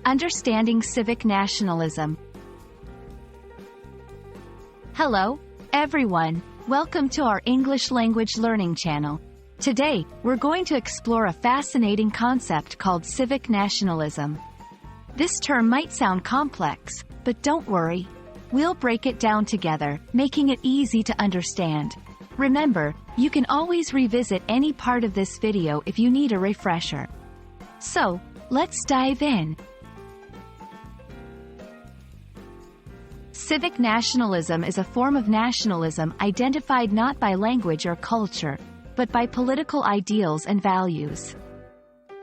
Understanding Civic Nationalism. Hello, everyone. Welcome to our English language learning channel. Today, we're going to explore a fascinating concept called civic nationalism. This term might sound complex, but don't worry. We'll break it down together, making it easy to understand. Remember, you can always revisit any part of this video if you need a refresher. So, let's dive in. Civic nationalism is a form of nationalism identified not by language or culture, but by political ideals and values.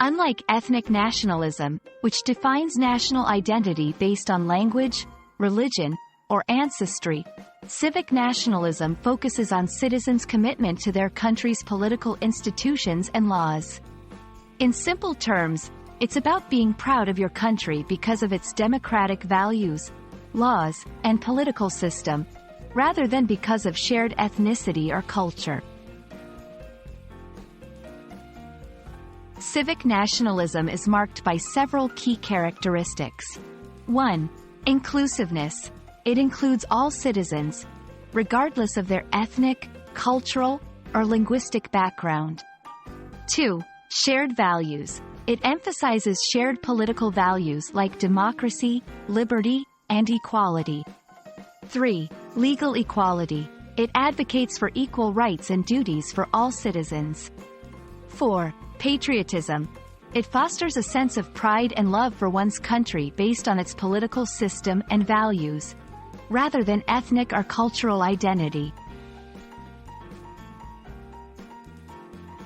Unlike ethnic nationalism, which defines national identity based on language, religion, or ancestry, civic nationalism focuses on citizens' commitment to their country's political institutions and laws. In simple terms, it's about being proud of your country because of its democratic values, laws, and political system, rather than because of shared ethnicity or culture. Civic nationalism is marked by several key characteristics. 1. Inclusiveness. It includes all citizens, regardless of their ethnic, cultural, or linguistic background. 2. Shared values. It emphasizes shared political values like democracy, liberty, and equality. 3. Legal equality. It advocates for equal rights and duties for all citizens. 4. Patriotism. It fosters a sense of pride and love for one's country based on its political system and values, rather than ethnic or cultural identity.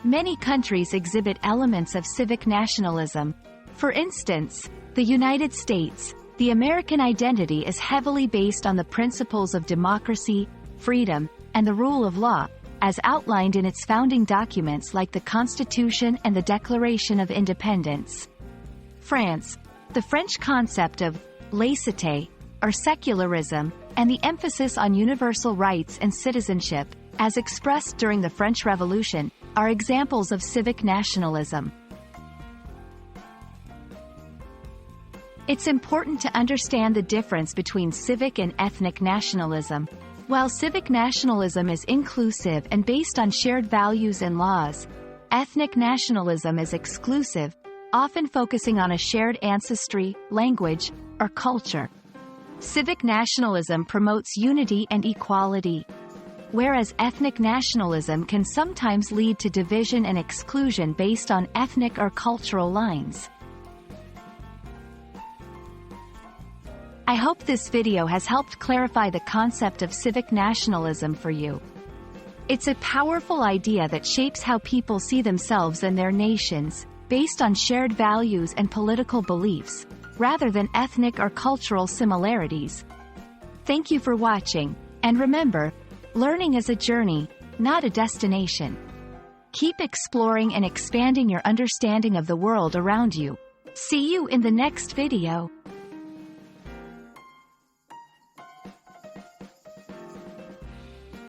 Many countries exhibit elements of civic nationalism. For instance, the United States. The American identity is heavily based on the principles of democracy, freedom, and the rule of law, as outlined in its founding documents like the Constitution and the Declaration of Independence. France. The French concept of laïcité, or secularism, and the emphasis on universal rights and citizenship, as expressed during the French Revolution, are examples of civic nationalism. It's important to understand the difference between civic and ethnic nationalism. While civic nationalism is inclusive and based on shared values and laws, ethnic nationalism is exclusive, often focusing on a shared ancestry, language, or culture. Civic nationalism promotes unity and equality, whereas ethnic nationalism can sometimes lead to division and exclusion based on ethnic or cultural lines. I hope this video has helped clarify the concept of civic nationalism for you. It's a powerful idea that shapes how people see themselves and their nations, based on shared values and political beliefs, rather than ethnic or cultural similarities. Thank you for watching, and remember, learning is a journey, not a destination. Keep exploring and expanding your understanding of the world around you. See you in the next video.